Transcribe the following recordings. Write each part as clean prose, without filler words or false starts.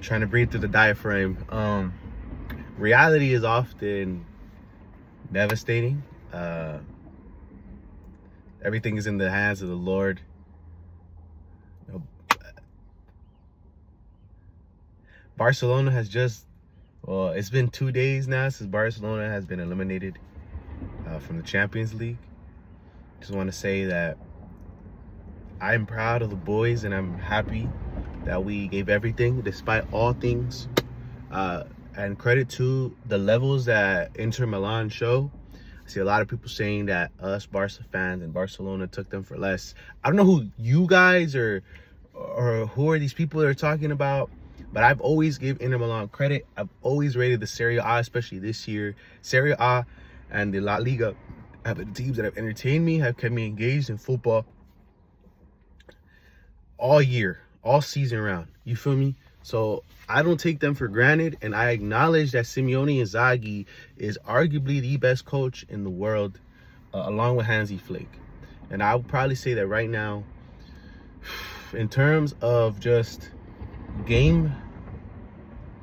Trying to breathe through the diaphragm. Reality is often devastating. Everything is in the hands of the Lord. You know, Barcelona has it's been 2 days now since Barcelona has been eliminated from the Champions League. Just want to say that I'm proud of the boys and I'm happy that we gave everything despite all things. And credit to the levels that Inter Milan show. I see a lot of people saying that us Barca fans and Barcelona took them for less. I don't know who you guys or who are these people that are talking about, but I've always give Inter Milan credit. I've always rated the Serie A, especially this year. Serie A and the La Liga have been teams that have entertained me, have kept me engaged in football all year, all season round. You feel me? So I don't take them for granted, and I acknowledge that Simeone Inzaghi is arguably the best coach in the world, along with Hansi Flick. And I would probably say that right now, in terms of just game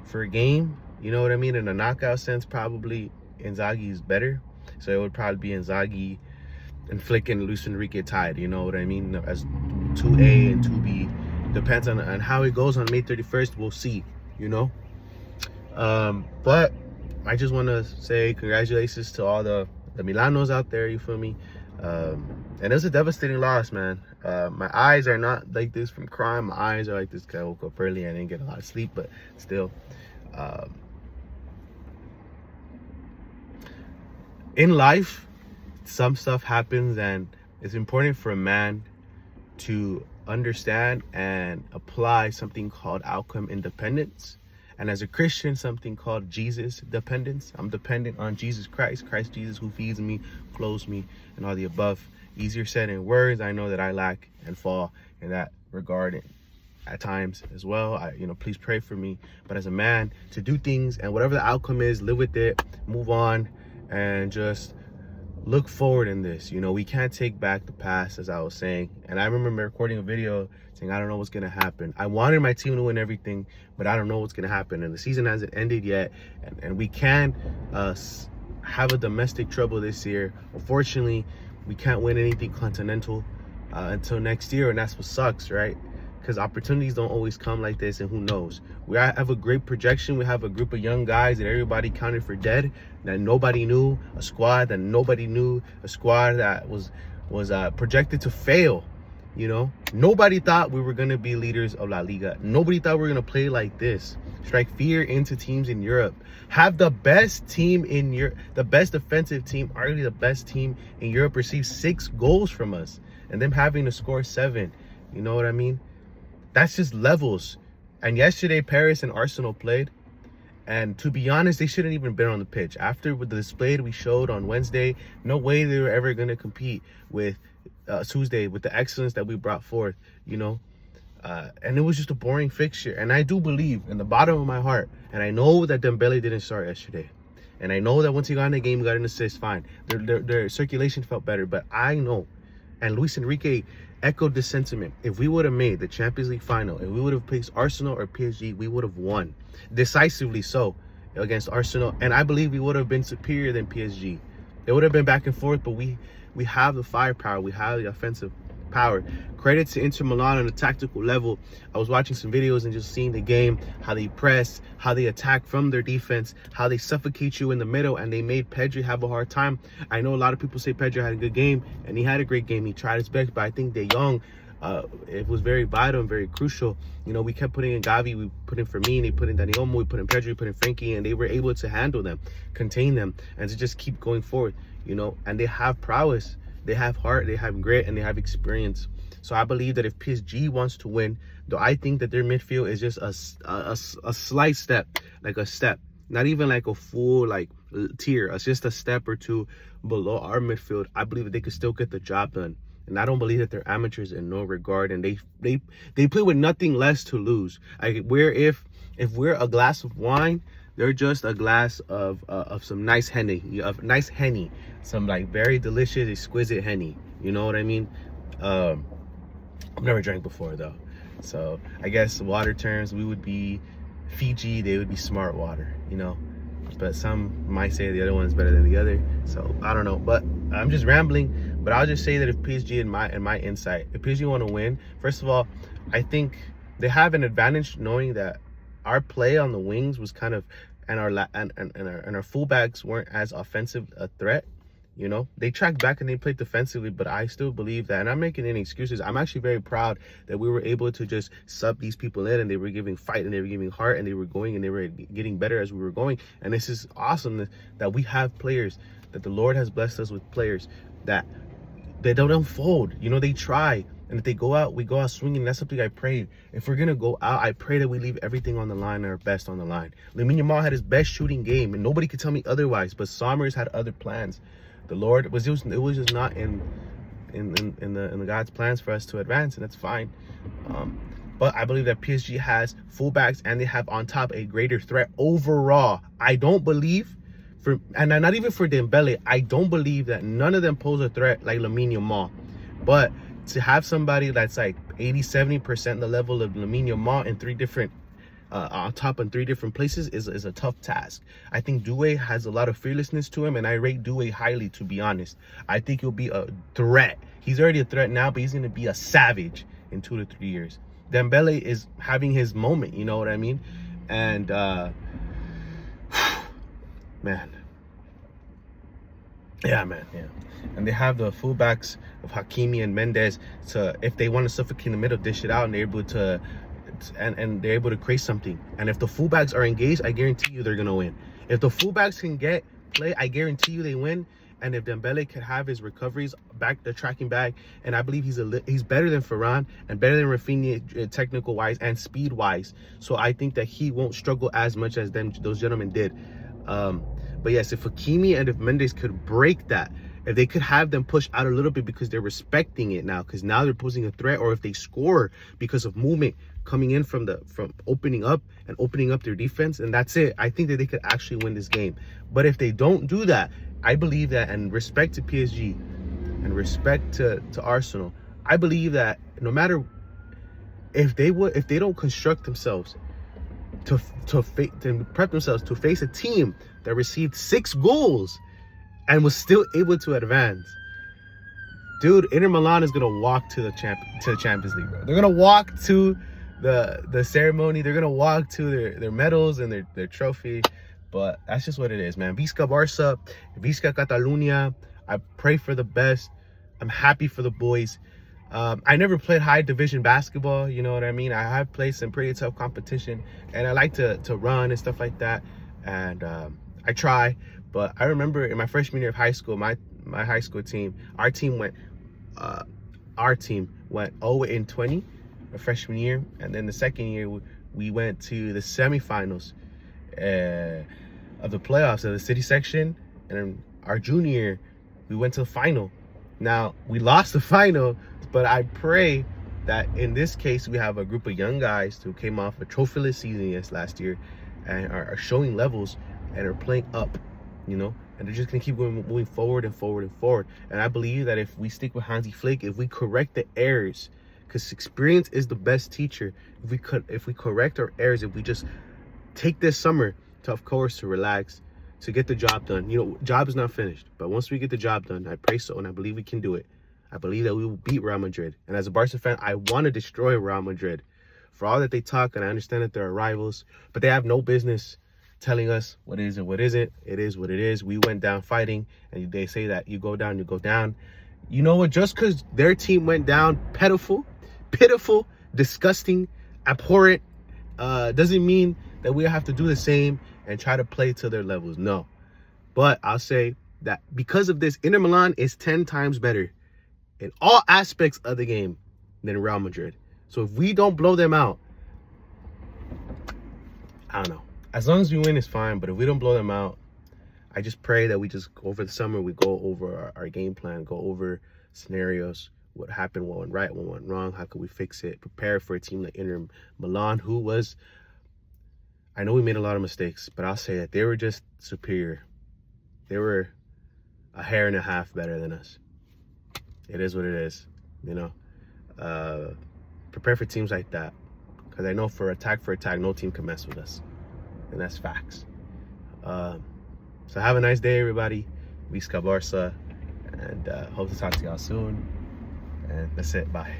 for game, you know what I mean? In a knockout sense, probably Inzaghi is better. So it would probably be Inzaghi and Flick and Luis Enrique tied, you know what I mean? As 2A and 2B. Depends on how it goes on May 31st. We'll see, you know? But I just want to say congratulations to all the Milanos out there, you feel me? And it was a devastating loss, man. My eyes are not like this from crying. My eyes are like this because I woke up early. I didn't get a lot of sleep, but still. In life, some stuff happens, and it's important for a man to understand and apply something called outcome independence, and as a Christian, something called Jesus dependence. I'm dependent on Jesus Christ Jesus, who feeds me, clothes me, and all the above. Easier said in words. I know that I lack and fall in that regard at times as well. Please pray for me. But as a man, to do things, and whatever the outcome is, live with it, move on, and just look forward in this. We can't take back the past, as I was saying. And I remember recording a video saying, I don't know what's going to happen. I wanted my team to win everything, but I don't know what's going to happen. And the season hasn't ended yet. And we can have a domestic trouble this year. Unfortunately, we can't win anything continental until next year. And that's what sucks, right? Because opportunities don't always come like this, and who knows? We have a great projection. We have a group of young guys that everybody counted for dead, that nobody knew, a squad that nobody knew, a squad that was projected to fail. Nobody thought we were going to be leaders of La Liga. Nobody thought we were going to play like this. Strike fear into teams in Europe. Have the best team in Europe, the best defensive team, arguably the best team in Europe, receive 6 goals from us, and them having to score 7. You know what I mean? That's just levels. And yesterday, Paris and Arsenal played. And to be honest, they shouldn't even been on the pitch. After the display we showed on Wednesday, no way they were ever going to compete with Tuesday with the excellence that we brought forth, And it was just a boring fixture. And I do believe in the bottom of my heart, and I know that Dembele didn't start yesterday. And I know that once he got in the game, he got an assist, fine. Their circulation felt better. But I know, and Luis Enrique echoed this sentiment, if we would have made the Champions League final, if we would have faced Arsenal or PSG, we would have won. Decisively so against Arsenal. And I believe we would have been superior than PSG. It would have been back and forth, but we have the firepower. We have the offensive power. Credit to Inter Milan on a tactical level. I was watching some videos and just seeing the game, how they press, how they attack from their defense, how they suffocate you in the middle, and they made Pedri have a hard time. I know a lot of people say Pedri had a good game, and he had a great game. He tried his best, but I think De Jong, it was very vital and very crucial. We kept putting in Gavi, we put in Firmino, we put in Dani Olmo, we put in Pedri, we put in Frankie, and they were able to handle them, contain them, and to just keep going forward, and they have prowess. They have heart, they have grit, and they have experience. So I believe that if PSG wants to win, though I think that their midfield is just a slight step, like a step, not even like a full tier. It's just a step or two below our midfield. I believe that they could still get the job done. And I don't believe that they're amateurs in no regard, and they play with nothing less to lose. If we're a glass of wine, they're just a glass of some nice Henny, some very delicious, exquisite Henny. You know what I mean? I've never drank before though, so I guess water terms we would be Fiji, they would be smart water, you know. But some might say the other one is better than the other. So I don't know. But I'm just rambling. But I'll just say that if PSG, in my insight, if PSG want to win, first of all, I think they have an advantage knowing that our play on the wings was kind of, and our fullbacks weren't as offensive a threat. You know, they tracked back and they played defensively, but I still believe that, and I'm making any excuses. I'm actually very proud that we were able to just sub these people in, and they were giving fight, and they were giving heart, and they were going, and they were getting better as we were going. And this is awesome that we have players, that the Lord has blessed us with players that they don't unfold. You know, they try. And if they go out, we go out swinging. That's something I prayed. If we're going to go out, I pray that we leave everything on the line and our best on the line. Lamine Yamal had his best shooting game, and nobody could tell me otherwise. But Sommers had other plans. The Lord was it was just not in the God's plans for us to advance, and that's fine. But I believe that PSG has fullbacks, and they have on top a greater threat overall. I don't believe and not even for Dembele, I don't believe that none of them pose a threat like Lamine Yamal. But to have somebody that's like 80-70% the level of Lamine Yamal in three different on top in three different places is a tough task. I think Doué has a lot of fearlessness to him, and I rate Doué highly, to be honest. I think he'll be a threat. He's already a threat now, but he's going to be a savage in 2 to 3 years. Dembele is having his moment, you know what I mean? And man. Yeah. And they have the fullbacks of Hakimi and Mendes to, if they want to suffocate in the middle, dish it out, and they're able to and they're able to create something. And if the fullbacks are engaged, I guarantee you they're gonna win. If the fullbacks can get play, I guarantee you they win. And if Dembele can have his recoveries back, the tracking back, and I believe he's better than Varane and better than Rafinha technical wise and speed wise. So I think that he won't struggle as much as those gentlemen did. But yes, if Hakimi and if Mendes could break that, if they could have them push out a little bit because they're respecting it now, because now they're posing a threat, or if they score because of movement coming in from opening up their defense, and that's it. I think that they could actually win this game. But if they don't do that, I believe that, and respect to PSG and respect to Arsenal, I believe that no matter if they don't construct themselves to prep themselves to face a team that received 6 goals and was still able to advance, dude, Inter Milan is gonna walk to the Champions League, bro. They're gonna walk to the ceremony. They're gonna walk to their medals and their trophy. But that's just what it is, man. Visca Barça, Visca Catalunya. I pray for the best. I'm happy for the boys. I never played high division basketball, you know what I mean? I have played some pretty tough competition, and I like to run and stuff like that. And I try. But I remember in my freshman year of high school, my high school team, our team went 0-20 the freshman year, and then the second year we went to the semifinals of the playoffs of the city section, and then our junior year we went to the final. Now we lost the final, but I pray that in this case we have a group of young guys who came off a trophyless season last year and are showing levels and are playing up, you know, and they're just gonna keep moving forward and forward and forward. And I believe that if we stick with Hansi Flick, if we correct the errors, because experience is the best teacher, if we correct our errors, if we just take this summer to, of course, to relax, to get the job done. You know, job is not finished, but once we get the job done, I pray so, and I believe we can do it. I believe that we will beat Real Madrid. And as a Barca fan, I want to destroy Real Madrid. For all that they talk, and I understand that they're rivals, but they have no business telling us what is and what isn't. It is what it is. We went down fighting, and they say that you go down, you go down. You know what? Just because their team went down pitiful, disgusting, abhorrent, doesn't mean that we have to do the same and try to play to their levels. No. But I'll say that because of this, Inter Milan is 10 times better in all aspects of the game than Real Madrid. So if we don't blow them out, I don't know. As long as we win, it's fine. But if we don't blow them out, I just pray that we just, over the summer, we go over our game plan, go over scenarios, what happened, what went right, what went wrong, how could we fix it, prepare for a team like Inter Milan, who was, I know we made a lot of mistakes, but I'll say that they were just superior. They were a hair and a half better than us. It is what it is, you know. Prepare for teams like that. because I know for attack, no team can mess with us. And that's facts. So have a nice day, everybody. Visca Barça. And hope to talk to y'all soon. And that's it. Bye.